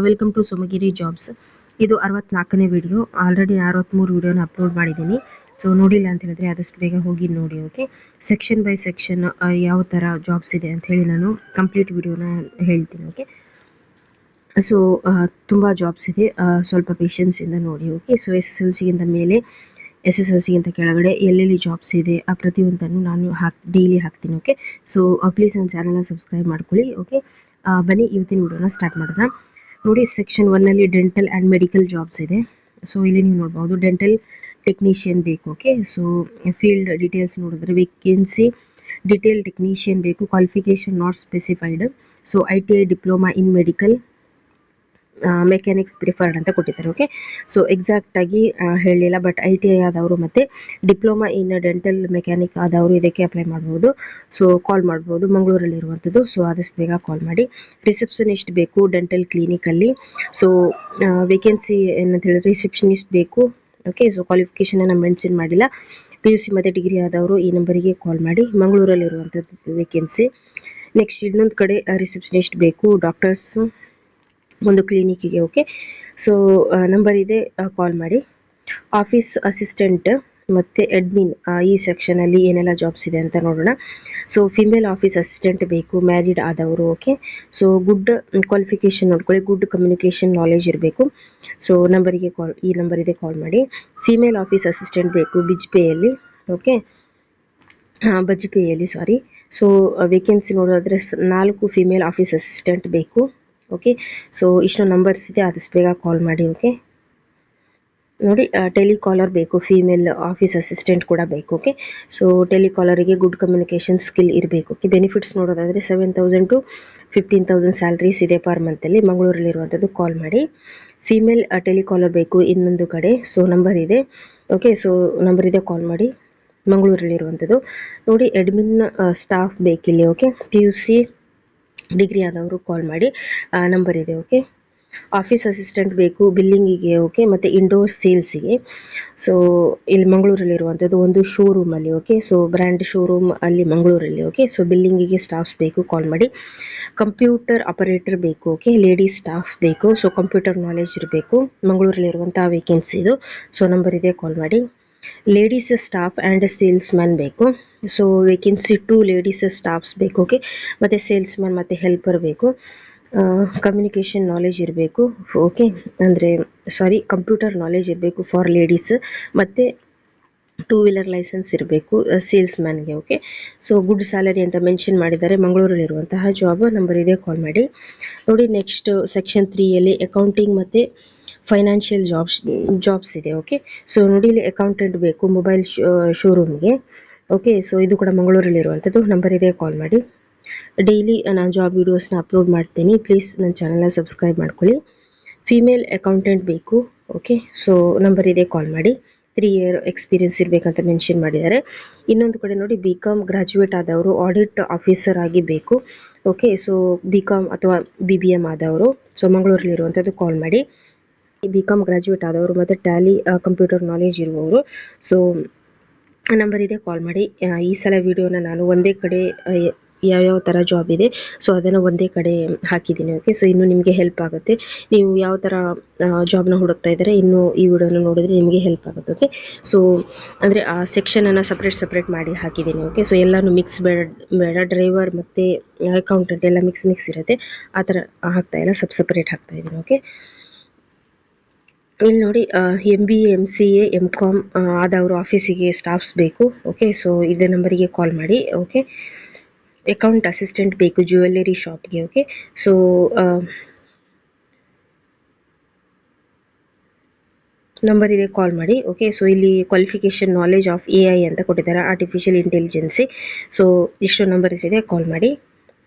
Welcome to ಸುಮಗಿರಿ jobs. ಇದು 64ನೇ video. Already 63 ವಿಡಿಯೋನ upload ಮಾಡಿದ್ದೀನಿ. ಸೊ ನೋಡಿಲ್ಲ ಅಂತ ಹೇಳಿದ್ರೆ ಆದಷ್ಟು ಬೇಗ ಹೋಗಿ ನೋಡಿ. ಓಕೆ, ಸೆಕ್ಷನ್ ಬೈ ಸೆಕ್ಷನ್ ಯಾವ ಥರ ಜಾಬ್ಸ್ ಇದೆ ಅಂತ ಹೇಳಿ ನಾನು ಕಂಪ್ಲೀಟ್ ವಿಡಿಯೋನ ಹೇಳ್ತೀನಿ. ಓಕೆ, ಸೊ ತುಂಬ ಜಾಬ್ಸ್ ಇದೆ, ಸ್ವಲ್ಪ ಪೇಷನ್ಸಿಂದ ನೋಡಿ. ಓಕೆ, ಸೊ SSLCಗಿಂತ ಮೇಲೆ, SSLCಗಿಂತ ಕೆಳಗಡೆ ಎಲ್ಲೆಲ್ಲಿ ಜಾಬ್ಸ್ ಇದೆ ಆ ಪ್ರತಿಯೊಂದನ್ನು ನಾನು ಡೈಲಿ ಹಾಕ್ತೀನಿ. ಓಕೆ, ಸೊ ಪ್ಲೀಸ್ ನನ್ನ ಚಾನಲ್ನ ಸಬ್ಸ್ಕ್ರೈಬ್ ಮಾಡ್ಕೊಳ್ಳಿ. ಓಕೆ, ಬನ್ನಿ ಇವತ್ತಿನ ವಿಡಿಯೋನ ಸ್ಟಾರ್ಟ್ ಮಾಡೋಣ. ನೋಡಿ, ಸೆಕ್ಷನ್ 1ನಲ್ಲಿ ಡೆಂಟಲ್ ಆ್ಯಂಡ್ ಮೆಡಿಕಲ್ ಜಾಬ್ಸ್ ಇದೆ. ಸೊ ಇಲ್ಲಿ ನೀವು ನೋಡ್ಬೋದು ಡೆಂಟಲ್ ಟೆಕ್ನಿಷಿಯನ್ ಬೇಕು. ಓಕೆ, ಸೊ ಫೀಲ್ಡ್ ಡೀಟೇಲ್ಸ್ ನೋಡಿದ್ರೆ ವೇಕೆನ್ಸಿ ಡಿಟೇಲ್ ಟೆಕ್ನಿಷಿಯನ್ ಬೇಕು, qualification not specified. So ITI diploma in medical mechanics preferred ಅಂತ ಕೊಟ್ಟಿದ್ದಾರೆ. ಓಕೆ, ಸೊ ಎಕ್ಸಾಕ್ಟ್ ಆಗಿ ಹೇಳಲಿಲ್ಲ, ಬಟ್ ITI ಆದವರು ಮತ್ತು ಡಿಪ್ಲೊಮಾ ಇನ್ ಡೆಂಟಲ್ ಮೆಕ್ಯಾನಿಕ್ ಆದವರು ಇದಕ್ಕೆ ಅಪ್ಲೈ ಮಾಡ್ಬೋದು. ಸೊ ಕಾಲ್ ಮಾಡ್ಬೋದು, ಮಂಗಳೂರಲ್ಲಿರುವಂಥದ್ದು. ಸೊ ಆದಷ್ಟು ಬೇಗ ಕಾಲ್ ಮಾಡಿ. ರಿಸೆಪ್ಷನಿಸ್ಟ್ ಬೇಕು ಡೆಂಟಲ್ ಕ್ಲಿನಿಕಲ್ಲಿ. ಸೊ ವೇಕೆನ್ಸಿ ಏನಂತ ಹೇಳಿದ್ರೆ ರಿಸೆಪ್ಷನಿಸ್ಟ್ ಬೇಕು. ಓಕೆ, ಸೊ ಕ್ವಾಲಿಫಿಕೇಷನನ್ನು ಮೆನ್ಷನ್ ಮಾಡಿಲ್ಲ. PUC ಮತ್ತು ಡಿಗ್ರಿ ಆದವರು ಈ ನಂಬರಿಗೆ ಕಾಲ್ ಮಾಡಿ. ಮಂಗಳೂರಲ್ಲಿರುವಂಥದ್ದು ವೇಕೆನ್ಸಿ. ನೆಕ್ಸ್ಟ್ ಇನ್ನೊಂದು ಕಡೆ ರಿಸೆಪ್ಷನಿಸ್ಟ್ ಬೇಕು ಡಾಕ್ಟರ್ಸ್ ಒಂದು ಕ್ಲಿನಿಕ್ಕಿಗೆ. ಓಕೆ, ಸೊ ನಂಬರ್ ಇದೆ, ಕಾಲ್ ಮಾಡಿ. ಆಫೀಸ್ ಅಸಿಸ್ಟೆಂಟ್ ಮತ್ತು ಅಡ್ಮಿನ್ ಈ ಸೆಕ್ಷನಲ್ಲಿ ಏನೆಲ್ಲ ಜಾಬ್ಸ್ ಇದೆ ಅಂತ ನೋಡೋಣ. ಸೊ ಫಿಮೇಲ್ ಆಫೀಸ್ ಅಸಿಸ್ಟೆಂಟ್ ಬೇಕು, ಮ್ಯಾರಿಡ್ ಆದವರು. ಓಕೆ, ಸೊ ಗುಡ್ ಕ್ವಾಲಿಫಿಕೇಷನ್ ನೋಡ್ಕೊಳ್ಳಿ, ಗುಡ್ ಕಮ್ಯುನಿಕೇಷನ್ ನಾಲೆಜ್ ಇರಬೇಕು. ಸೊ ಈ ನಂಬರ್ ಇದೆ, ಕಾಲ್ ಮಾಡಿ. ಫಿಮೇಲ್ ಆಫೀಸ್ ಅಸಿಸ್ಟೆಂಟ್ ಬೇಕು ಬಿಜಿಪೇಯಲ್ಲಿ. ಓಕೆ, ಬಜಿಪೇಯಲ್ಲಿ ಸಾರಿ. ಸೊ ವೇಕೆನ್ಸಿ ನೋಡೋದಾದ್ರೆ 4 ಫಿಮೇಲ್ ಆಫೀಸ್ ಅಸಿಸ್ಟೆಂಟ್ ಬೇಕು. ಓಕೆ, ಸೊ ಇಷ್ಟು ನಂಬರ್ಸ್ ಇದೆ, ಆದಷ್ಟು ಬೇಗ ಕಾಲ್ ಮಾಡಿ. ಓಕೆ, ನೋಡಿ, ಟೆಲಿಕಾಲರ್ ಬೇಕು, ಫೀಮೇಲ್ ಆಫೀಸ್ ಅಸಿಸ್ಟೆಂಟ್ ಕೂಡ ಬೇಕು. ಓಕೆ, ಸೊ ಟೆಲಿಕಾಲರಿಗೆ ಗುಡ್ ಕಮ್ಯುನಿಕೇಷನ್ ಸ್ಕಿಲ್ ಇರಬೇಕು. ಓಕೆ, ಬೆನಿಫಿಟ್ಸ್ ನೋಡೋದಾದರೆ 7,000 to 15,000 ಸ್ಯಾಲ್ರೀಸ್ ಇದೆ ಪರ್ ಮಂತಲ್ಲಿ. ಮಂಗಳೂರಲ್ಲಿರುವಂಥದ್ದು, ಕಾಲ್ ಮಾಡಿ. ಫೀಮೇಲ್ ಟೆಲಿಕಾಲರ್ ಬೇಕು ಇನ್ನೊಂದು ಕಡೆ. ಸೊ ನಂಬರ್ ಇದೆ. ಓಕೆ, ಸೊ ನಂಬರ್ ಇದೆ, ಕಾಲ್ ಮಾಡಿ. ಮಂಗಳೂರಲ್ಲಿರುವಂಥದ್ದು ನೋಡಿ, ಅಡ್ಮಿನ್ ಸ್ಟಾಫ್ ಬೇಕಿಲ್ಲಿ. ಓಕೆ, PUC ಡಿಗ್ರಿ ಆದವರು ಕಾಲ್ ಮಾಡಿ, ನಂಬರ್ ಇದೆ. ಓಕೆ, ಆಫೀಸ್ ಅಸಿಸ್ಟೆಂಟ್ ಬೇಕು ಬಿಲ್ಲಿಂಗಿಗೆ. ಓಕೆ, ಮತ್ತು ಇಂಡೋರ್ ಸೇಲ್ಸಿಗೆ. ಸೊ ಇಲ್ಲಿ ಮಂಗಳೂರಲ್ಲಿರುವಂಥದ್ದು ಒಂದು ಶೋರೂಮಲ್ಲಿ. ಓಕೆ, ಸೊ ಬ್ರ್ಯಾಂಡ್ ಶೋರೂಮ್ ಅಲ್ಲಿ ಮಂಗಳೂರಲ್ಲಿ. ಓಕೆ, ಸೊ ಬಿಲ್ಲಿಂಗಿಗೆ ಸ್ಟಾಫ್ಸ್ ಬೇಕು, ಕಾಲ್ ಮಾಡಿ. ಕಂಪ್ಯೂಟರ್ ಆಪರೇಟರ್ ಬೇಕು. ಓಕೆ, ಲೇಡೀಸ್ ಸ್ಟಾಫ್ ಬೇಕು. ಸೊ ಕಂಪ್ಯೂಟರ್ ನಾಲೆಜ್ ಇರಬೇಕು. ಮಂಗಳೂರಲ್ಲಿರುವಂಥ ವೇಕೆನ್ಸಿ ಇದು. ಸೊ ನಂಬರ್ ಇದೆ, ಕಾಲ್ ಮಾಡಿ. Ladies staff and salesman ಬೇಕು. ಸೊ ವೇಕೆನ್ಸಿ 2 ಲೇಡೀಸ್ ಸ್ಟಾಫ್ಸ್ ಬೇಕು. ಓಕೆ, ಮತ್ತು ಸೇಲ್ಸ್ ಮ್ಯಾನ್ ಮತ್ತು ಹೆಲ್ಪರ್ ಬೇಕು. ಕಮ್ಯುನಿಕೇಷನ್ ನಾಲೆಜ್ ಇರಬೇಕು. ಓಕೆ, ಅಂದರೆ ಕಂಪ್ಯೂಟರ್ ನಾಲೆಜ್ ಇರಬೇಕು ಫಾರ್ ಲೇಡೀಸ್, ಮತ್ತು 2 ವೀಲರ್ ಲೈಸೆನ್ಸ್ ಇರಬೇಕು ಸೇಲ್ಸ್ ಮ್ಯಾನ್ಗೆ. ಓಕೆ, ಸೊ ಗುಡ್ ಸ್ಯಾಲರಿ ಅಂತ ಮೆನ್ಷನ್ ಮಾಡಿದ್ದಾರೆ. ಮಂಗಳೂರಲ್ಲಿರುವಂತಹ ಜಾಬ್. ನಂಬರ್ ಇದೆ, ಕಾಲ್ ಮಾಡಿ. ನೋಡಿ, ನೆಕ್ಸ್ಟ್ ಸೆಕ್ಷನ್ 3ಯಲ್ಲಿ ಅಕೌಂಟಿಂಗ್ ಮತ್ತು ಫೈನಾನ್ಷಿಯಲ್ ಜಾಬ್ಸ್ ಇದೆ. ಓಕೆ, ಸೊ ನೋಡಿ, ಇಲ್ಲಿ ಅಕೌಂಟೆಂಟ್ ಬೇಕು ಮೊಬೈಲ್ ಶೋರೂಮ್ಗೆ. ಓಕೆ, ಸೊ ಇದು ಕೂಡ ಮಂಗಳೂರಲ್ಲಿರುವಂಥದ್ದು. ನಂಬರ್ ಇದೆ, ಕಾಲ್ ಮಾಡಿ. ಡೈಲಿ ನಾನು ಜಾಬ್ ವಿಡಿಯೋಸ್ನ ಅಪ್ಲೋಡ್ ಮಾಡ್ತೀನಿ, ಪ್ಲೀಸ್ ನನ್ನ ಚಾನಲ್ನ ಸಬ್ಸ್ಕ್ರೈಬ್ ಮಾಡ್ಕೊಳ್ಳಿ. ಫಿಮೇಲ್ ಅಕೌಂಟೆಂಟ್ ಬೇಕು. ಓಕೆ, ಸೊ ನಂಬರ್ ಇದೆ, ಕಾಲ್ ಮಾಡಿ. 3 year ಎಕ್ಸ್ಪೀರಿಯನ್ಸ್ ಇರಬೇಕಂತ ಮೆನ್ಷನ್ ಮಾಡಿದ್ದಾರೆ. ಇನ್ನೊಂದು ಕಡೆ ನೋಡಿ, BCom ಗ್ರಾಜ್ಯುಯೇಟ್ ಆದವರು ಆಡಿಟ್ ಆಫೀಸರ್ ಆಗಿ ಬೇಕು. ಓಕೆ, ಸೊ BCom ಅಥವಾ BBM ಆದವರು. ಸೊ ಮಂಗಳೂರಲ್ಲಿರುವಂಥದ್ದು, ಕಾಲ್ ಮಾಡಿ. BCom ಗ್ರಾಜ್ಯುಯೇಟ್ ಆದವರು ಮತ್ತು ಟ್ಯಾಲಿ ಕಂಪ್ಯೂಟರ್ ನಾಲೆಜ್ ಇರುವವರು. ಸೊ ನಂಬರ್ ಇದೆ, ಕಾಲ್ ಮಾಡಿ. ಈ ಸಲ ವಿಡಿಯೋನ ನಾನು ಒಂದೇ ಕಡೆ ಯಾವ್ಯಾವ ಥರ ಜಾಬ್ ಇದೆ ಸೊ ಅದನ್ನು ಒಂದೇ ಕಡೆ ಹಾಕಿದ್ದೀನಿ. ಓಕೆ, ಸೊ ಇನ್ನೂ ನಿಮಗೆ ಹೆಲ್ಪ್ ಆಗುತ್ತೆ. ನೀವು ಯಾವ ಥರ ಜಾಬ್ನ ಹುಡುಕ್ತಾ ಇದ್ದಾರೆ, ಇನ್ನೂ ಈ ವಿಡಿಯೋನ ನೋಡಿದ್ರೆ ನಿಮಗೆ ಹೆಲ್ಪ್ ಆಗುತ್ತೆ. ಓಕೆ, ಸೊ ಅಂದರೆ ಆ ಸೆಕ್ಷನನ್ನು ಸಪ್ರೇಟ್ ಮಾಡಿ ಹಾಕಿದ್ದೀನಿ. ಓಕೆ, ಸೊ ಎಲ್ಲನೂ ಮಿಕ್ಸ್ ಬೇಡ, ಡ್ರೈವರ್ ಮತ್ತು ಅಕೌಂಟೆಂಟ್ ಎಲ್ಲ ಮಿಕ್ಸ್ ಇರುತ್ತೆ, ಆ ಥರ ಹಾಕ್ತಾ ಇಲ್ಲ, ಸಪ್ರೇಟ್ ಹಾಕ್ತಾ ಇದ್ದೀನಿ. ಓಕೆ, ಇಲ್ಲಿ ನೋಡಿ, MBA MCA MCom ಆದವರು ಆಫೀಸಿಗೆ ಸ್ಟಾಫ್ಸ್ ಬೇಕು. ಓಕೆ, ಸೊ ಇದೇ ನಂಬರಿಗೆ ಕಾಲ್ ಮಾಡಿ. ಓಕೆ, ಅಕೌಂಟ್ ಅಸಿಸ್ಟೆಂಟ್ ಬೇಕು ಜ್ಯುವೆಲ್ಲರಿ ಶಾಪ್ಗೆ. ಓಕೆ, ಸೊ ನಂಬರ್ ಇದೆ, ಕಾಲ್ ಮಾಡಿ. ಓಕೆ, ಸೊ ಇಲ್ಲಿ ಕ್ವಾಲಿಫಿಕೇಷನ್ ನಾಲೆಜ್ ಆಫ್ AI ಅಂತ ಕೊಟ್ಟಿದ್ದಾರೆ, ಆರ್ಟಿಫಿಷಿಯಲ್ ಇಂಟೆಲಿಜೆನ್ಸಿ. ಸೊ ಇಷ್ಟು ನಂಬರ್ಸ್ ಇದೆ, ಕಾಲ್ ಮಾಡಿ.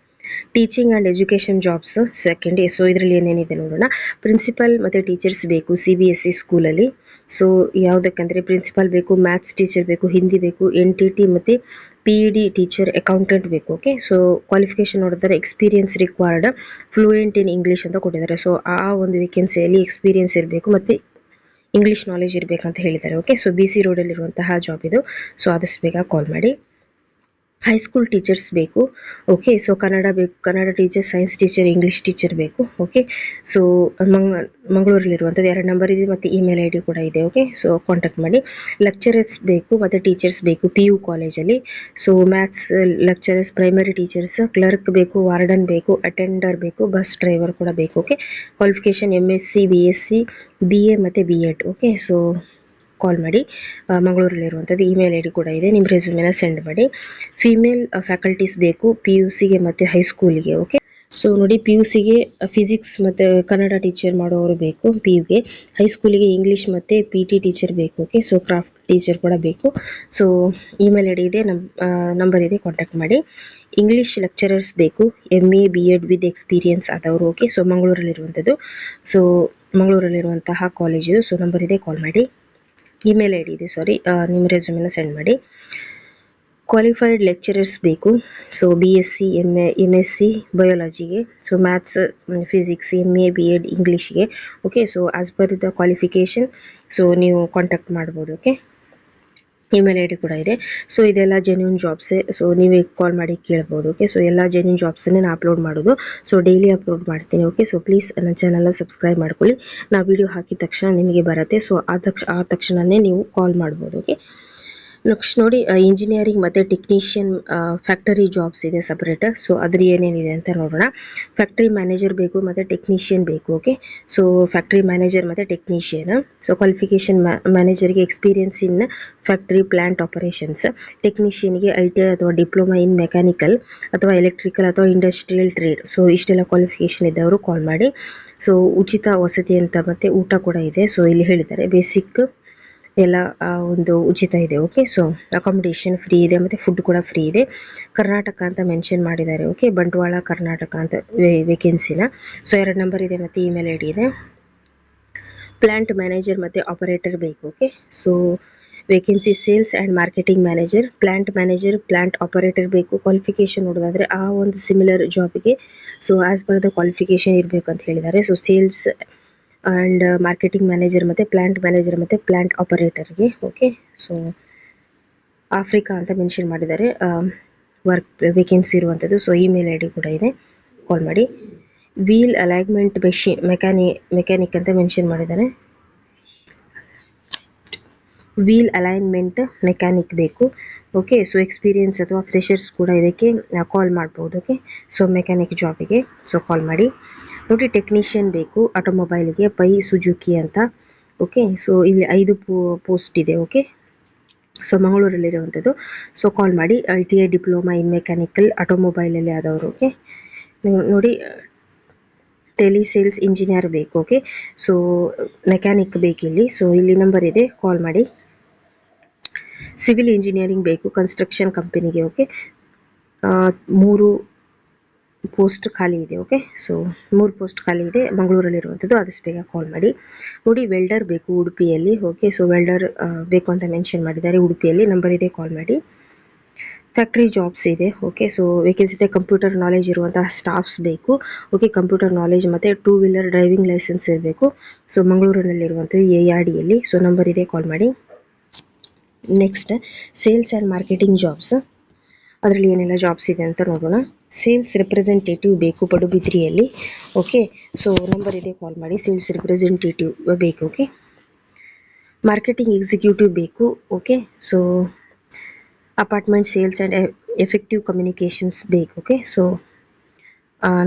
Teaching and education jobs second. So ಇದರಲ್ಲಿ ಏನೇನಿದೆ ನೋಡೋಣ. ಪ್ರಿನ್ಸಿಪಲ್ ಮತ್ತು ಟೀಚರ್ಸ್ ಬೇಕು CBSE ಸ್ಕೂಲಲ್ಲಿ. ಸೊ ಯಾವುದಕ್ಕಂದರೆ ಪ್ರಿನ್ಸಿಪಲ್ ಬೇಕು, ಮ್ಯಾಥ್ಸ್ ಟೀಚರ್ ಬೇಕು, ಹಿಂದಿ ಬೇಕು, NTT ಮತ್ತು PED ಟೀಚರ್, ಅಕೌಂಟೆಂಟ್ ಬೇಕು. ಓಕೆ, ಸೊ ಕ್ವಾಲಿಫಿಕೇಷನ್ ನೋಡಿದ್ರೆ experience required, fluent in English ಅಂತ ಕೊಟ್ಟಿದ್ದಾರೆ. ಸೊ ಆ ಒಂದು ವೇಕೆನ್ಸಿಯಲ್ಲಿ ಎಕ್ಸ್ಪೀರಿಯನ್ಸ್ ಇರಬೇಕು ಮತ್ತು ಇಂಗ್ಲೀಷ್ ನಾಲೆಜ್ ಇರಬೇಕಂತ ಹೇಳಿದ್ದಾರೆ. ಓಕೆ, ಸೊ BC ರೋಡಲ್ಲಿರುವಂತಹ ಜಾಬ್ ಇದು. ಸೊ ಆದಷ್ಟು ಬೇಗ ಕಾಲ್ ಮಾಡಿ. ಹೈಸ್ಕೂಲ್ ಟೀಚರ್ಸ್ ಬೇಕು. ಓಕೆ, ಸೊ ಕನ್ನಡ ಬೇಕು, Kannada teacher, science teacher, English teacher ಬೇಕು. ಓಕೆ, ಸೊ ಮಂಗಳೂರಲ್ಲಿರುವಂಥದ್ದು 2 ನಂಬರ್ ಇದೆ ಮತ್ತು ಇಮೇಲ್ ಐ ಡಿ ಕೂಡ ಇದೆ. ಓಕೆ, ಸೊ ಕಾಂಟ್ಯಾಕ್ಟ್ ಮಾಡಿ. ಲೆಕ್ಚರರ್ಸ್ ಬೇಕು ಮತ್ತು ಟೀಚರ್ಸ್ ಬೇಕು PU ಕಾಲೇಜಲ್ಲಿ. So maths lecturers, primary teachers, clerk ಬೇಕು, ವಾರ್ಡನ್ ಬೇಕು, ಅಟೆಂಡರ್ ಬೇಕು, ಬಸ್ ಡ್ರೈವರ್ ಕೂಡ ಬೇಕು. Okay, qualification MSc BSc BA ಮತ್ತು B.Ed. ಓಕೆ, ಸೊ ಕಾಲ್ ಮಾಡಿ. ಮಂಗಳೂರಲ್ಲಿರುವಂಥದ್ದು ಇಮೇಲ್ ಐ ಡಿ ಕೂಡ ಇದೆ. ನಿಮ್ಮ ರೆಸ್ಯೂಮೆನ ಸೆಂಡ್ ಮಾಡಿ. ಫೀಮೇಲ್ ಫ್ಯಾಕಲ್ಟೀಸ್ ಬೇಕು PUCಗೆ ಮತ್ತು ಹೈಸ್ಕೂಲಿಗೆ. ಓಕೆ, ಸೊ ನೋಡಿ, PUCಗೆ ಫಿಸಿಕ್ಸ್ ಮತ್ತು ಕನ್ನಡ ಟೀಚರ್ ಮಾಡೋರು ಬೇಕು PUಗೆ. ಹೈಸ್ಕೂಲಿಗೆ ಇಂಗ್ಲೀಷ್ ಮತ್ತು PT ಟೀಚರ್ ಬೇಕು. ಓಕೆ, ಸೊ ಕ್ರಾಫ್ಟ್ ಟೀಚರ್ ಕೂಡ ಬೇಕು. ಸೊ ಇಮೇಲ್ ಐ ಡಿ ಇದೆ, ನಂಬರ್ ಇದೆ, ಕಾಂಟ್ಯಾಕ್ಟ್ ಮಾಡಿ. ಇಂಗ್ಲೀಷ್ ಲೆಕ್ಚರರ್ಸ್ ಬೇಕು MA B.Ed ವಿತ್ ಎಕ್ಸ್ಪೀರಿಯನ್ಸ್ ಆದವರು. ಓಕೆ, ಸೊ ಮಂಗಳೂರಲ್ಲಿರುವಂಥದ್ದು. ಸೊ ಮಂಗಳೂರಲ್ಲಿರುವಂತಹ ಕಾಲೇಜು. ಸೊ ನಂಬರ್ ಇದೆ, ಕಾಲ್ ಮಾಡಿ. ಇಮೇಲ್ ಐ ಡಿ ಇದೆ, ನಿಮ್ಮ ರೆಸ್ಯೂಮೆನ ಸೆಂಡ್ ಮಾಡಿ. ಕ್ವಾಲಿಫೈಡ್ ಲೆಕ್ಚರರ್ಸ್ ಬೇಕು. ಸೊ BSc MSc ಬಯೋಲಜಿಗೆ, so maths physics MA B.Ed ಇಂಗ್ಲೀಷ್ಗೆ. Okay, so as per the qualification so ನೀವು ಕಾಂಟ್ಯಾಕ್ಟ್ ಮಾಡ್ಬೋದು. ಓಕೆ, ಇಮೇಲ್ ಐ ಡಿ ಕೂಡ ಇದೆ. ಸೊ ಇದೆಲ್ಲ ಜೆನ್ಯೂನ್ ಜಾಬ್ಸೇ, ಸೊ ನೀವೇ ಕಾಲ್ ಮಾಡಿ ಕೇಳ್ಬೋದು. ಓಕೆ, ಸೊ ಎಲ್ಲ ಜೆನ್ಯೂನ್ ಜಾಬ್ಸನ್ನೇ ನಾನು ಅಪ್ಲೋಡ್ ಮಾಡೋದು. ಸೊ ಡೈಲಿ ಅಪ್ಲೋಡ್ ಮಾಡ್ತೀನಿ. ಓಕೆ, ಸೊ ಪ್ಲೀಸ್ ನನ್ನ ಚಾನಲ್ನ ಸಬ್ಸ್ಕ್ರೈಬ್ ಮಾಡ್ಕೊಳ್ಳಿ. ನಾ ವಿಡಿಯೋ ಹಾಕಿದ ತಕ್ಷಣ ನಿಮಗೆ ಬರುತ್ತೆ. ಸೊ ಆ ತಕ್ಷಣವೇ ನೀವು ಕಾಲ್ ಮಾಡ್ಬೋದು. ಓಕೆ, ನೆಕ್ಸ್ಟ್ ನೋಡಿ, ಇಂಜಿನಿಯರಿಂಗ್ ಮತ್ತು ಟೆಕ್ನಿಷಿಯನ್ ಫ್ಯಾಕ್ಟರಿ ಜಾಬ್ಸ್ ಇದೆ ಸಪ್ರೇಟ್. ಸೊ ಅದ್ರ ಏನೇನಿದೆ ಅಂತ ನೋಡೋಣ. ಫ್ಯಾಕ್ಟ್ರಿ ಮ್ಯಾನೇಜರ್ ಬೇಕು ಮತ್ತು ಟೆಕ್ನಿಷಿಯನ್ ಬೇಕು. ಓಕೆ, ಸೊ ಫ್ಯಾಕ್ಟ್ರಿ ಮ್ಯಾನೇಜರ್ ಮತ್ತು ಟೆಕ್ನಿಷಿಯನ್. ಸೊ ಕ್ವಾಲಿಫಿಕೇಷನ್ ಮ್ಯಾನೇಜರ್ಗೆ experience in factory plant operations. ಟೆಕ್ನಿಷಿಯನ್ಗೆ ITI ಅಥವಾ ಡಿಪ್ಲೊಮಾ ಇನ್ ಮೆಕ್ಯಾನಿಕಲ್ ಅಥವಾ ಎಲೆಕ್ಟ್ರಿಕಲ್ ಅಥವಾ ಇಂಡಸ್ಟ್ರಿಯಲ್ ಟ್ರೇಡ್. ಸೊ ಇಷ್ಟೆಲ್ಲ ಕ್ವಾಲಿಫಿಕೇಷನ್ ಇದ್ದವರು ಕಾಲ್ ಮಾಡಿ. ಸೊ ಉಚಿತ ವಸತಿ ಅಂತ ಮತ್ತು ಊಟ ಕೂಡ ಇದೆ. ಸೊ ಇಲ್ಲಿ ಹೇಳಿದ್ದಾರೆ ಬೇಸಿಕ್ ಎಲ್ಲ ಒಂದು ಉಚಿತ ಇದೆ. ಓಕೆ, ಸೊ ಅಕಾಮಿಡೇಷನ್ ಫ್ರೀ ಇದೆ ಮತ್ತು ಫುಡ್ ಕೂಡ ಫ್ರೀ ಇದೆ. ಕರ್ನಾಟಕ ಅಂತ ಮೆನ್ಷನ್ ಮಾಡಿದ್ದಾರೆ. ಓಕೆ, ಬಂಟ್ವಾಳ ಕರ್ನಾಟಕ ಅಂತ ವೇಕೆನ್ಸಿನ. ಸೊ 2 ನಂಬರ್ ಇದೆ ಮತ್ತು ಇಮೇಲ್ ಐ ಡಿ ಇದೆ. ಪ್ಲಾಂಟ್ ಮ್ಯಾನೇಜರ್ ಮತ್ತು ಆಪರೇಟರ್ ಬೇಕು. Okay, so vacancy sales and marketing manager, plant manager, plant operator ಬೇಕು. ಕ್ವಾಲಿಫಿಕೇಷನ್ ನೋಡೋದಾದರೆ ಆ ಒಂದು ಸಿಮಿಲರ್ ಜಾಬ್ಗೆ so as per the qualification ಇರಬೇಕು ಅಂತ ಹೇಳಿದ್ದಾರೆ. So sales and marketing manager ಮತ್ತು ಪ್ಲಾಂಟ್ ಮ್ಯಾನೇಜರ್ ಮತ್ತು ಪ್ಲಾಂಟ್ ಆಪರೇಟರ್ಗೆ. ಓಕೆ, ಸೊ ಆಫ್ರಿಕಾ ಅಂತ ಮೆನ್ಷನ್ ಮಾಡಿದ್ದಾರೆ ವರ್ಕ್ ವೇಕೆನ್ಸಿ ಇರುವಂಥದ್ದು. ಸೊ ಇಮೇಲ್ ಐ ಡಿ ಕೂಡ ಇದೆ, ಕಾಲ್ ಮಾಡಿ. ವೀಲ್ ಅಲೈನ್ಮೆಂಟ್ ಮೆಕ್ಯಾನಿಕ್ ಅಂತ ಮೆನ್ಷನ್ ಮಾಡಿದ್ದಾರೆ. ವೀಲ್ ಅಲೈನ್ಮೆಂಟ್ ಮೆಕ್ಯಾನಿಕ್ ಬೇಕು. ಓಕೆ, ಸೊ ಎಕ್ಸ್ಪೀರಿಯನ್ಸ್ ಅಥವಾ ಫ್ರೆಷರ್ಸ್ ಕೂಡ ಇದಕ್ಕೆ ಕಾಲ್ ಮಾಡ್ಬೋದು. ಓಕೆ, ಸೊ ಮೆಕ್ಯಾನಿಕ್ ಜಾಬಿಗೆ ಸೊ ಕಾಲ್ ಮಾಡಿ. ನೋಡಿ, ಟೆಕ್ನಿಷಿಯನ್ ಬೇಕು ಆಟೋಮೊಬೈಲ್ಗೆ ಪೈ ಸುಜುಕಿ ಅಂತ. ಓಕೆ, ಸೊ ಇಲ್ಲಿ 5 ಪೋಸ್ಟ್ ಇದೆ. ಓಕೆ, ಸೊ ಮಂಗಳೂರಲ್ಲಿರುವಂಥದ್ದು. ಸೊ ಕಾಲ್ ಮಾಡಿ. ITI ಡಿಪ್ಲೊಮಾ ಇನ್ ಮೆಕ್ಯಾನಿಕಲ್ ಆಟೋಮೊಬೈಲಲ್ಲಿ ಆದವರು. ಓಕೆ, ನೋಡಿ, ಟೆಲಿ ಸೇಲ್ಸ್ ಇಂಜಿನಿಯರ್ ಬೇಕು. ಓಕೆ, ಸೊ ಮೆಕ್ಯಾನಿಕ್ ಬೇಕಿಲ್ಲಿ. ಸೊ ಇಲ್ಲಿ ನಂಬರ್ ಇದೆ, ಕಾಲ್ ಮಾಡಿ. ಸಿವಿಲ್ ಇಂಜಿನಿಯರಿಂಗ್ ಬೇಕು ಕನ್ಸ್ಟ್ರಕ್ಷನ್ ಕಂಪನಿಗೆ. ಓಕೆ, 3 ಪೋಸ್ಟ್ ಖಾಲಿ ಇದೆ. ಓಕೆ, ಸೊ 3 ಪೋಸ್ಟ್ ಖಾಲಿ ಇದೆ ಮಂಗಳೂರಲ್ಲಿರುವಂಥದ್ದು. ಆದಷ್ಟು ಬೇಗ ಕಾಲ್ ಮಾಡಿ. ನೋಡಿ, ವೆಲ್ಡರ್ ಬೇಕು ಉಡುಪಿಯಲ್ಲಿ. ಓಕೆ, ಸೊ ವೆಲ್ಡರ್ ಬೇಕು ಅಂತ ಮೆನ್ಷನ್ ಮಾಡಿದ್ದಾರೆ ಉಡುಪಿಯಲ್ಲಿ. ನಂಬರ್ ಇದೆ, ಕಾಲ್ ಮಾಡಿ. ಫ್ಯಾಕ್ಟ್ರಿ ಜಾಬ್ಸ್ ಇದೆ. ಓಕೆ, ಸೊ ವೇಕೆನ್ಸಿ ಇದೆ. ಕಂಪ್ಯೂಟರ್ ನಾಲೆಜ್ ಇರುವಂತಹ ಸ್ಟಾಫ್ಸ್ ಬೇಕು. ಓಕೆ, ಕಂಪ್ಯೂಟರ್ ನಾಲೆಜ್ ಮತ್ತು 2 ವೀಲರ್ ಡ್ರೈವಿಂಗ್ ಲೈಸೆನ್ಸ್ ಇರಬೇಕು. ಸೊ ಮಂಗಳೂರಿನಲ್ಲಿರುವಂಥದ್ದು ARDಯಲ್ಲಿ. ಸೊ ನಂಬರ್ ಇದೆ, ಕಾಲ್ ಮಾಡಿ. Next, sales and marketing jobs. ಅದರಲ್ಲಿ ಏನೆಲ್ಲ ಜಾಬ್ಸ್ ಇದೆ ಅಂತ ನೋಡೋಣ. ಸೇಲ್ಸ್ ರೆಪ್ರೆಸೆಂಟೇಟಿವ್ ಬೇಕು ಪಡುಬಿದ್ರಿಯಲ್ಲಿ. ಓಕೆ, ಸೊ ನಂಬರ್ ಇದೆ, ಕಾಲ್ ಮಾಡಿ. ಸೇಲ್ಸ್ ರೆಪ್ರೆಸೆಂಟೇಟಿವ್ ಬೇಕು. ಓಕೆ, ಮಾರ್ಕೆಟಿಂಗ್ ಎಕ್ಸಿಕ್ಯೂಟಿವ್ ಬೇಕು. Okay, so apartment sales and effective communications ಬೇಕು. ಓಕೆ, ಸೊ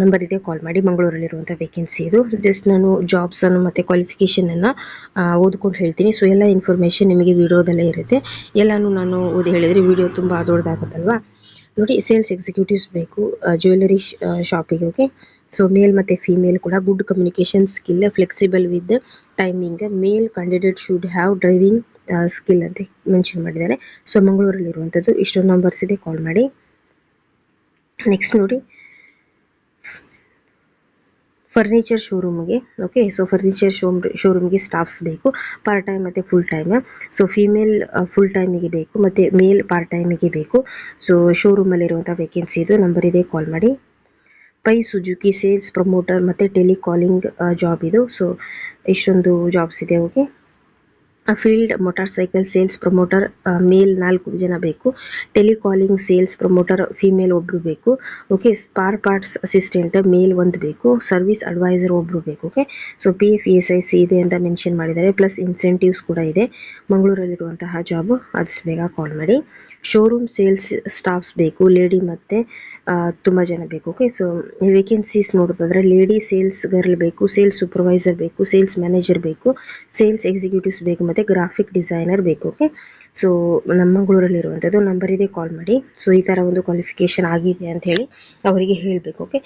ನಂಬರ್ ಇದೆ, ಕಾಲ್ ಮಾಡಿ. ಮಂಗಳೂರಲ್ಲಿರುವಂಥ ವೇಕೆನ್ಸಿ ಇದು. ಜಸ್ಟ್ ನಾನು ಜಾಬ್ಸನ್ನು ಮತ್ತು ಕ್ವಾಲಿಫಿಕೇಷನನ್ನು ಓದ್ಕೊಂಡು ಹೇಳ್ತೀನಿ. ಸೊ ಎಲ್ಲ ಇನ್ಫಾರ್ಮೇಷನ್ ನಿಮಗೆ ವಿಡಿಯೋದಲ್ಲೇ ಇರುತ್ತೆ. ಎಲ್ಲನೂ ನಾನು ಓದಿ ಹೇಳಿದರೆ ವಿಡಿಯೋ ತುಂಬ ದೊಡ್ಡದಾಗುತ್ತಲ್ವ. ನೋಡಿ, ಸೇಲ್ಸ್ ಎಕ್ಸಿಕ್ಯೂಟಿವ್ಸ್ ಬೇಕು ಜ್ಯುವೆಲರಿ ಶಾಪಿಗೆ. ಓಕೆ, ಸೊ ಮೇಲ್ ಮತ್ತು ಫೀಮೇಲ್ ಕೂಡ. Good communication skill, flexible with timing. Male candidate should have driving skill ಅಂತ ಮೆನ್ಷನ್ ಮಾಡಿದ್ದಾರೆ. ಸೊ ಮಂಗಳೂರಲ್ಲಿರುವಂಥದ್ದು. ಇಷ್ಟೊಂದು ನಂಬರ್ಸ್ ಇದೆ, ಕಾಲ್ ಮಾಡಿ. ನೆಕ್ಸ್ಟ್ ನೋಡಿ, ಫರ್ನಿಚರ್ ಶೋರೂಮ್ಗೆ. ಓಕೆ, ಸೊ ಫರ್ನಿಚರ್ ಶೋರೂಮ್ಗೆ ಸ್ಟಾಫ್ಸ್ ಬೇಕು ಪಾರ್ಟ್ ಟೈಮ್ ಮತ್ತು full time. So female full ಟೈಮಿಗೆ ಬೇಕು ಮತ್ತು ಮೇಲ್ ಪಾರ್ಟ್ ಟೈಮಿಗೆ ಬೇಕು. ಸೊ ಶೋರೂಮಲ್ಲಿರುವಂಥ ವೇಕೆನ್ಸಿ ಇದು. ನಂಬರ್ ಇದೆ, ಕಾಲ್ ಮಾಡಿ. ಪೈ ಸುಜುಕಿ ಸೇಲ್ಸ್ ಪ್ರಮೋಟರ್ ಮತ್ತು ಟೆಲಿಕಾಲಿಂಗ್ ಜಾಬ್ ಇದು. ಸೊ ಇಷ್ಟೊಂದು ಜಾಬ್ಸ್ ಇದೆ. Okay, field motorcycle sales promoter male 4 ಜನ ಬೇಕು. ಟೆಲಿಕಾಲಿಂಗ್ ಸೇಲ್ಸ್ ಪ್ರಮೋಟರ್ ಫಿಮೇಲ್ ಒಬ್ರು ಬೇಕು. Okay, spare parts assistant male 1 ಬೇಕು. ಸರ್ವಿಸ್ ಅಡ್ವೈಸರ್ ಒಬ್ರು ಬೇಕು. ಓಕೆ, ಸೊ PF ESIC ಇದೆ ಅಂತ ಮೆನ್ಷನ್ ಮಾಡಿದ್ದಾರೆ, ಪ್ಲಸ್ ಇನ್ಸೆಂಟಿವ್ಸ್ ಕೂಡ ಇದೆ. ಮಂಗಳೂರಲ್ಲಿರುವಂತಹ ಜಾಬ್, ಆದಷ್ಟು ಬೇಗ ಕಾಲ್ ಮಾಡಿ. ಶೋರೂಮ್ ಸೇಲ್ಸ್ ಸ್ಟಾಫ್ಸ್ ಬೇಕು, ಲೇಡಿ ಮತ್ತೆ ತುಂಬ ಜನ ಬೇಕು. ಓಕೆ, ಸೊ ವೇಕೆನ್ಸೀಸ್ ನೋಡೋದಾದ್ರೆ ಲೇಡಿ ಸೇಲ್ಸ್ ಗರ್ಲ್ ಬೇಕು, ಸೇಲ್ಸ್ ಸೂಪರ್ವೈಸರ್ ಬೇಕು, ಸೇಲ್ಸ್ ಮ್ಯಾನೇಜರ್ ಬೇಕು, ಸೇಲ್ಸ್ ಎಕ್ಸಿಕ್ಯೂಟಿವ್ಸ್ ಬೇಕು, ಮತ್ತು ಗ್ರಾಫಿಕ್ ಡಿಸೈನರ್ ಬೇಕು. ಓಕೆ, ಸೊ ನಮ್ಮ ಮಂಗಳೂರಲ್ಲಿರುವಂಥದ್ದು. ನಂಬರ್ ಇದೆ, ಕಾಲ್ ಮಾಡಿ. ಸೊ ಈ ಥರ ಒಂದು ಕ್ವಾಲಿಫಿಕೇಷನ್ ಆಗಿದೆ ಅಂತ ಹೇಳಿ ಅವರಿಗೆ ಹೇಳಬೇಕು. ಓಕೆ,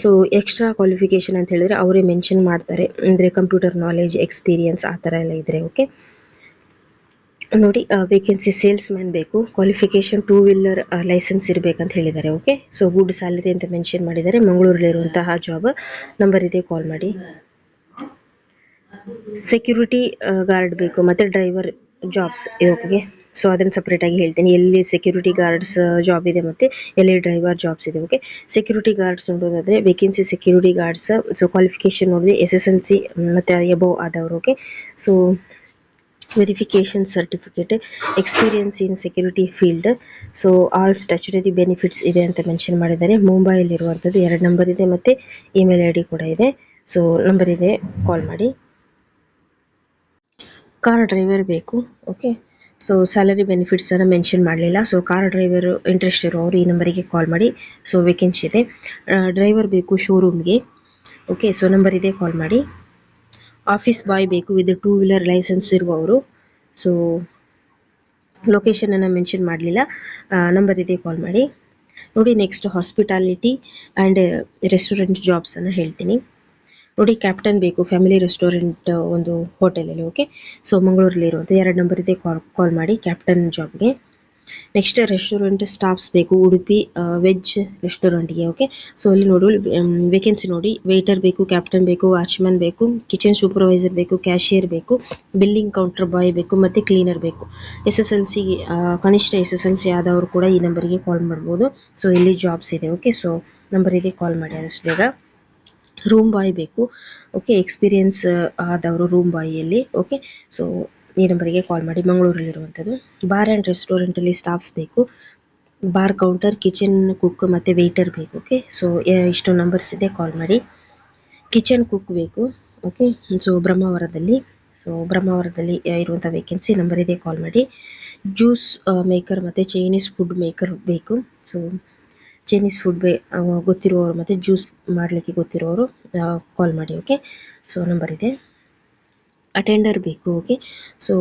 ಸೊ ಎಕ್ಸ್ಟ್ರಾ ಕ್ವಾಲಿಫಿಕೇಷನ್ ಅಂತ ಹೇಳಿದ್ರೆ ಅವರೇ ಮೆನ್ಷನ್ ಮಾಡ್ತಾರೆ, ಅಂದರೆ ಕಂಪ್ಯೂಟರ್ ನಾಲೆಜ್, ಎಕ್ಸ್ಪೀರಿಯನ್ಸ್ ಆ ಥರ ಎಲ್ಲ ಇದ್ದರೆ. ಓಕೆ ನೋಡಿ, ವೇಕೆನ್ಸಿ ಸೇಲ್ಸ್ ಮ್ಯಾನ್ ಬೇಕು, ಕ್ವಾಲಿಫಿಕೇಷನ್ 2 ವೀಲರ್ ಲೈಸೆನ್ಸ್ ಇರಬೇಕಂತ ಹೇಳಿದ್ದಾರೆ. ಓಕೆ, ಸೊ ಗುಡ್ ಸ್ಯಾಲರಿ ಅಂತ ಮೆನ್ಷನ್ ಮಾಡಿದ್ದಾರೆ. ಮಂಗಳೂರಲ್ಲಿರುವಂತಹ ಜಾಬ್. ನಂಬರ್ ಇದೆ, ಕಾಲ್ ಮಾಡಿ. ಸೆಕ್ಯೂರಿಟಿ ಗಾರ್ಡ್ ಬೇಕು ಮತ್ತು ಡ್ರೈವರ್ ಜಾಬ್ಸ್ ಓಕೆ, ಸೊ ಅದನ್ನು ಸಪ್ರೇಟಾಗಿ ಹೇಳ್ತೀನಿ, ಎಲ್ಲಿ ಸೆಕ್ಯೂರಿಟಿ ಗಾರ್ಡ್ಸ್ ಜಾಬ್ ಇದೆ ಮತ್ತು ಎಲ್ಲಿ ಡ್ರೈವರ್ ಜಾಬ್ಸ್ ಇದೆ. ಓಕೆ, ಸೆಕ್ಯೂರಿಟಿ ಗಾರ್ಡ್ಸ್ ನೋಡೋದಾದರೆ vacancy security guards. So qualification ನೋಡಿದ್ರೆ SSLC ಮತ್ತು ಎಬೋವ್ ಆದವರು. Okay, so verification certificate, experience in security field. So all statutory benefits ಇದೆ ಅಂತ ಮೆನ್ಷನ್ ಮಾಡಿದ್ದಾರೆ. ಮುಂಬೈಲಿರುವಂಥದ್ದು. 2 ನಂಬರ್ ಇದೆ ಮತ್ತು ಇಮೇಲ್ ID ಕೂಡ ಇದೆ. ಸೊ ನಂಬರ್ ಇದೆ, ಕಾಲ್ ಮಾಡಿ. ಕಾರ್ ಡ್ರೈವರ್ ಬೇಕು. ಓಕೆ, ಸೊ ಸ್ಯಾಲರಿ ಬೆನಿಫಿಟ್ಸನ್ನು ಮೆನ್ಷನ್ ಮಾಡಲಿಲ್ಲ. ಸೊ ಕಾರ್ ಡ್ರೈವರು ಇಂಟ್ರೆಸ್ಟ್ ಇರೋರು ಈ ನಂಬರಿಗೆ ಕಾಲ್ ಮಾಡಿ. ಸೊ ವೇಕೆನ್ಸಿ ಇದೆ. ಡ್ರೈವರ್ ಬೇಕು ಶೋರೂಮ್ಗೆ. ಓಕೆ, ಸೊ ನಂಬರ್ ಇದೆ, ಕಾಲ್ ಮಾಡಿ. ಆಫೀಸ್ ಬಾಯ್ ಬೇಕು ವಿತ್ 2 ವೀಲರ್ ಲೈಸೆನ್ಸ್ ಇರುವವರು. ಸೊ ಲೊಕೇಶನನ್ನು ಮೆನ್ಷನ್ ಮಾಡಲಿಲ್ಲ. ನಂಬರ್ ಇದೆ, ಕಾಲ್ ಮಾಡಿ. ನೋಡಿ, ನೆಕ್ಸ್ಟ್ ಹಾಸ್ಪಿಟಾಲಿಟಿ ಆ್ಯಂಡ್ ರೆಸ್ಟೋರೆಂಟ್ ಜಾಬ್ಸನ್ನು ಹೇಳ್ತೀನಿ. ನೋಡಿ, ಕ್ಯಾಪ್ಟನ್ ಬೇಕು, ಫ್ಯಾಮಿಲಿ ರೆಸ್ಟೋರೆಂಟ್ ಒಂದು ಹೋಟೆಲಲ್ಲಿ. ಓಕೆ, ಸೊ ಮಂಗಳೂರಲ್ಲಿ ಇರುವಂಥ 2 ನಂಬರ್ ಇದೆ, ಕಾಲ್ ಮಾಡಿ ಕ್ಯಾಪ್ಟನ್ ಜಾಬ್ಗೆ. ನೆಕ್ಸ್ಟ್ ರೆಸ್ಟೋರೆಂಟ್ ಸ್ಟಾಫ್ಸ್ ಬೇಕು, ಉಡುಪಿ ವೆಜ್ ರೆಸ್ಟೋರೆಂಟ್ಗೆ. ಓಕೆ, ಸೊ ಅಲ್ಲಿ ನೋಡು ವೇಕೆನ್ಸಿ ನೋಡಿ, ವೇಟರ್ ಬೇಕು, ಕ್ಯಾಪ್ಟನ್ ಬೇಕು, ವಾಚ್ಮನ್ ಬೇಕು, ಕಿಚನ್ ಸೂಪರ್ವೈಸರ್ ಬೇಕು, ಕ್ಯಾಶಿಯರ್ ಬೇಕು, ಬಿಲ್ಲಿಂಗ್ ಕೌಂಟರ್ ಬಾಯ್ ಬೇಕು ಮತ್ತು ಕ್ಲೀನರ್ ಬೇಕು. SSLC ಕನಿಷ್ಠ SSLC ಆದವರು ಕೂಡ ಈ ನಂಬರಿಗೆ ಕಾಲ್ ಮಾಡ್ಬೋದು. ಸೊ ಇಲ್ಲಿ ಜಾಬ್ಸ್ ಇದೆ. ಓಕೆ, ಸೊ ನಂಬರ್ ಇದೆ, ಕಾಲ್ ಮಾಡಿ ಆದಷ್ಟು ಬೇಗ. ರೂಮ್ ಬಾಯ್ ಬೇಕು. ಓಕೆ, ಎಕ್ಸ್ಪೀರಿಯನ್ಸ್ ಆದವರು ರೂಮ್ ಬಾಯಲ್ಲಿ. ಓಕೆ, ಸೊ ಈ ನಂಬರಿಗೆ ಕಾಲ್ ಮಾಡಿ. ಮಂಗಳೂರಲ್ಲಿರುವಂಥದ್ದು. ಬಾರ್ ಆ್ಯಂಡ್ ರೆಸ್ಟೋರೆಂಟಲ್ಲಿ ಸ್ಟಾಫ್ಸ್ ಬೇಕು, ಬಾರ್ ಕೌಂಟರ್, ಕಿಚನ್ ಕುಕ್ ಮತ್ತು ವೆಯ್ಟರ್ ಬೇಕು. ಓಕೆ, ಸೊ ಇಷ್ಟು ನಂಬರ್ಸ್ ಇದೆ, ಕಾಲ್ ಮಾಡಿ. ಕಿಚನ್ ಕುಕ್ ಬೇಕು. ಓಕೆ, ಸೊ ಬ್ರಹ್ಮಾವರದಲ್ಲಿ. ಸೊ ಬ್ರಹ್ಮಾವರದಲ್ಲಿ ಇರುವಂಥ ವೇಕೆನ್ಸಿ. ನಂಬರ್ ಇದೆ, ಕಾಲ್ ಮಾಡಿ. ಜ್ಯೂಸ್ ಮೇಕರ್ ಮತ್ತು ಚೈನೀಸ್ ಫುಡ್ ಮೇಕರ್ ಬೇಕು. ಸೊ ಚೈನೀಸ್ ಫುಡ್ ಗೊತ್ತಿರುವವರು ಮತ್ತು ಜ್ಯೂಸ್ ಮಾಡಲಿಕ್ಕೆ ಗೊತ್ತಿರೋರು ಕಾಲ್ ಮಾಡಿ. ಓಕೆ, ಸೊ ನಂಬರ್ ಇದೆ. ಅಟೆಂಡರ್ ಬೇಕು. Okay, so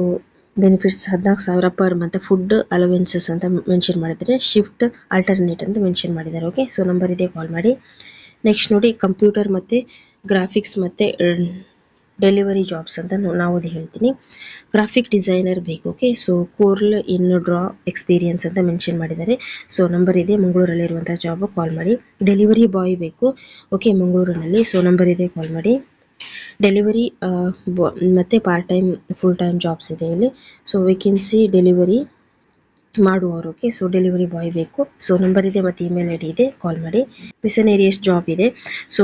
benefits 14,000 per month. Food allowances ಅಂತ ಮೆನ್ಷನ್ ಮಾಡಿದ್ದಾರೆ. ಶಿಫ್ಟ್ ಆಲ್ಟರ್ನೇಟ್ ಅಂತ ಮೆನ್ಷನ್ ಮಾಡಿದ್ದಾರೆ. ಓಕೆ, ಸೊ ನಂಬರ್ ಇದೆ, ಕಾಲ್ ಮಾಡಿ. ನೆಕ್ಸ್ಟ್ ನೋಡಿ, ಕಂಪ್ಯೂಟರ್ ಮತ್ತು ಗ್ರಾಫಿಕ್ಸ್ ಮತ್ತು ಡೆಲಿವರಿ ಜಾಬ್ಸ್ ಅಂತ ನಾವು ಅದು ಹೇಳ್ತೀನಿ. ಗ್ರಾಫಿಕ್ ಡಿಸೈನರ್ ಬೇಕು. ಓಕೆ, ಸೊ ಕೋರ್ಲ್ ಇನ್ ಡ್ರಾ ಎಕ್ಸ್ಪೀರಿಯನ್ಸ್ ಅಂತ ಮೆನ್ಷನ್ ಮಾಡಿದ್ದಾರೆ. ಸೊ ನಂಬರ್ ಇದೆ, ಮಂಗಳೂರಲ್ಲಿರುವಂಥ ಜಾಬ್, ಕಾಲ್ ಮಾಡಿ. ಡೆಲಿವರಿ ಬಾಯ್ ಬೇಕು. ಓಕೆ, ಮಂಗಳೂರಿನಲ್ಲಿ. ಸೊ ನಂಬರ್ ಇದೆ, ಕಾಲ್ ಮಾಡಿ. ಡೆಲಿವರಿ ಮತ್ತು part time full time jobs ಇದೆ ಇಲ್ಲಿ. ಸೊ ವೇಕೆನ್ಸಿ ಡೆಲಿವರಿ ಮಾಡುವವರು. ಓಕೆ, ಸೊ ಡೆಲಿವರಿ ಬಾಯ್ ಬೇಕು. ಸೊ ನಂಬರ್ ಇದೆ ಮತ್ತು ಇಮೇಲ್ ID ಇದೆ, ಕಾಲ್ ಮಾಡಿ. ಮಿಷನರಿಯಸ್ ಜಾಬ್ ಇದೆ. ಸೊ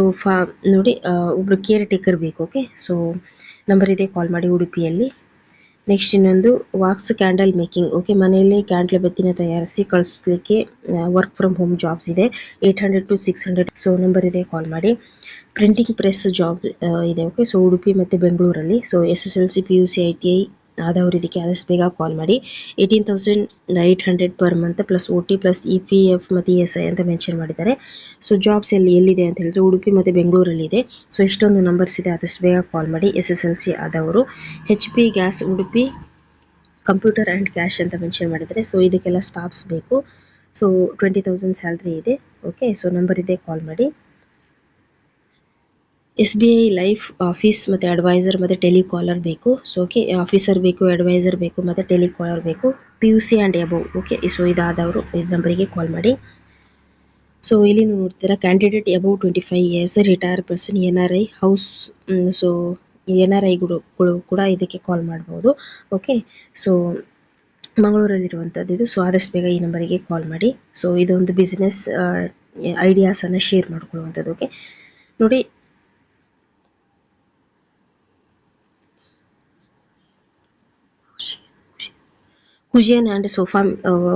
ನೋಡಿ, ಒಬ್ಬರು ಕೇರ್ ಟೇಕರ್ ಬೇಕು. ಓಕೆ, ಸೊ ನಂಬರ್ ಇದೆ, ಕಾಲ್ ಮಾಡಿ, ಉಡುಪಿಯಲ್ಲಿ. ನೆಕ್ಸ್ಟ್ ಇನ್ನೊಂದು ವಾಕ್ಸ್ ಕ್ಯಾಂಡಲ್ ಮೇಕಿಂಗ್. ಓಕೆ, ಮನೆಯಲ್ಲಿ ಕ್ಯಾಂಡಲ್ ಬತ್ತಿನ ತಯಾರಿಸಿ ಕಳಿಸ್ಲಿಕ್ಕೆ ವರ್ಕ್ ಫ್ರಮ್ ಹೋಮ್ ಜಾಬ್ಸ್ ಇದೆ. 800 to 600. ಸೊ ನಂಬರ್ ಇದೆ, ಕಾಲ್ ಮಾಡಿ. ಪ್ರಿಂಟಿಂಗ್ ಪ್ರೆಸ್ ಜಾಬ್ ಇದೆ. ಓಕೆ, ಸೊ ಉಡುಪಿ ಮತ್ತು ಬೆಂಗಳೂರಲ್ಲಿ. ಸೊ SSLC PUC ITI ಆದವರು ಇದಕ್ಕೆ ಆದಷ್ಟು ಬೇಗ ಕಾಲ್ ಮಾಡಿ. 18,800 per month plus OT plus EPF ಮತ್ತು ESI ಅಂತ ಮೆನ್ಷನ್ ಮಾಡಿದ್ದಾರೆ. ಸೊ ಜಾಬ್ಸ್ ಎಲ್ಲಿದೆ ಅಂತ ಹೇಳಿದ್ರೆ ಉಡುಪಿ ಮತ್ತು ಬೆಂಗಳೂರಲ್ಲಿ ಇದೆ. ಸೊ ಇಷ್ಟೊಂದು ನಂಬರ್ಸ್ ಇದೆ, ಆದಷ್ಟು ಬೇಗ ಕಾಲ್ ಮಾಡಿ SSLC ಆದವರು. HP gas Udupi, computer and cash ಅಂತ ಮೆನ್ಷನ್ ಮಾಡಿದ್ದಾರೆ. ಸೊ ಇದಕ್ಕೆಲ್ಲ ಸ್ಟಾಫ್ಸ್ ಬೇಕು. ಸೊ 20,000 ಸ್ಯಾಲ್ರಿ ಇದೆ. ಓಕೆ, ಸೊ ನಂಬರ್ ಇದೆ, ಕಾಲ್ ಮಾಡಿ. SBI ಲೈಫ್ ಆಫೀಸ್ ಮತ್ತು ಅಡ್ವೈಸರ್ ಮತ್ತು ಟೆಲಿಕಾಲರ್ ಬೇಕು. ಸೊ ಓಕೆ, ಆಫೀಸರ್ ಬೇಕು, ಅಡ್ವೈಸರ್ ಬೇಕು ಮತ್ತು ಟೆಲಿಕಾಲರ್ ಬೇಕು. PUC and above. Okay, so ಇದಾದವರು ಈ ನಂಬರಿಗೆ ಕಾಲ್ ಮಾಡಿ. ಸೊ ಇಲ್ಲಿ ನೋಡ್ತೀರಾ, candidate above 25 years, retire person, NRI house. So NRIಗಳು ಕೂಡ ಇದಕ್ಕೆ ಕಾಲ್ ಮಾಡ್ಬೋದು. ಓಕೆ, ಸೊ ಮಂಗಳೂರಲ್ಲಿರುವಂಥದ್ದು ಇದು. ಸೊ ಆದಷ್ಟು ಬೇಗ ಈ ನಂಬರಿಗೆ ಕಾಲ್ ಮಾಡಿ. ಸೊ ಇದೊಂದು ಬಿಸ್ನೆಸ್ ಐಡಿಯಾಸನ್ನು ಶೇರ್ ಮಾಡ್ಕೊಳ್ಳುವಂಥದ್ದು. ಓಕೆ, ನೋಡಿ, ಕುಜಿಯನ್ ಆ್ಯಂಡ್ ಸೋಫಾ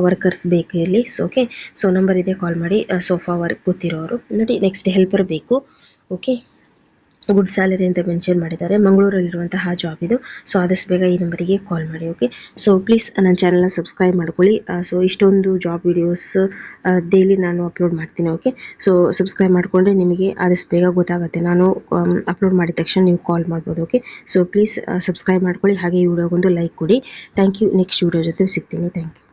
ವರ್ಕರ್ಸ್ ಬೇಕು ಇಲ್ಲಿ. ಸೊ ಓಕೆ, ಸೊ ನಂಬರ್ ಇದೆ, ಕಾಲ್ ಮಾಡಿ. ಸೋಫಾ ವರ್ಕ್ ಗೊತ್ತಿರೋರು ನೋಡಿ. ನೆಕ್ಸ್ಟ್ ಹೆಲ್ಪರ್ ಬೇಕು. ಓಕೆ, ಗುಡ್ ಸ್ಯಾಲರಿ ಅಂತ ಮೆನ್ಷನ್ ಮಾಡಿದ್ದಾರೆ. ಮಂಗಳೂರಲ್ಲಿರುವಂತಹ ಜಾಬ್ ಇದು. ಸೊ ಆದಷ್ಟು ಬೇಗ ಈ ನಂಬರಿಗೆ ಕಾಲ್ ಮಾಡಿ. ಓಕೆ, ಸೊ ಪ್ಲೀಸ್ ನನ್ನ ಚಾನಲ್ನ ಸಬ್ಸ್ಕ್ರೈಬ್ ಮಾಡ್ಕೊಳ್ಳಿ. ಸೊ ಇಷ್ಟೊಂದು ಜಾಬ್ ವಿಡಿಯೋಸ್ ಡೈಲಿ ನಾನು ಅಪ್ಲೋಡ್ ಮಾಡ್ತೀನಿ. ಓಕೆ, ಸೊ ಸಬ್ಸ್ಕ್ರೈಬ್ ಮಾಡಿಕೊಂಡ್ರೆ ನಿಮಗೆ ಆದಷ್ಟು ಬೇಗ ಗೊತ್ತಾಗುತ್ತೆ. ನಾನು ಅಪ್ಲೋಡ್ ಮಾಡಿದ ತಕ್ಷಣ ನೀವು ಕಾಲ್ ಮಾಡ್ಬೋದು. ಓಕೆ, ಸೊ ಪ್ಲೀಸ್ ಸಬ್ಸ್ಕ್ರೈಬ್ ಮಾಡ್ಕೊಳ್ಳಿ. ಹಾಗೆ ಈ ವಿಡಿಯೋಗೊಂದು ಲೈಕ್ ಕೊಡಿ. Thank you. ನೆಕ್ಸ್ಟ್ ವಿಡಿಯೋ ಜೊತೆ ಸಿಗ್ತೀನಿ. Thank you.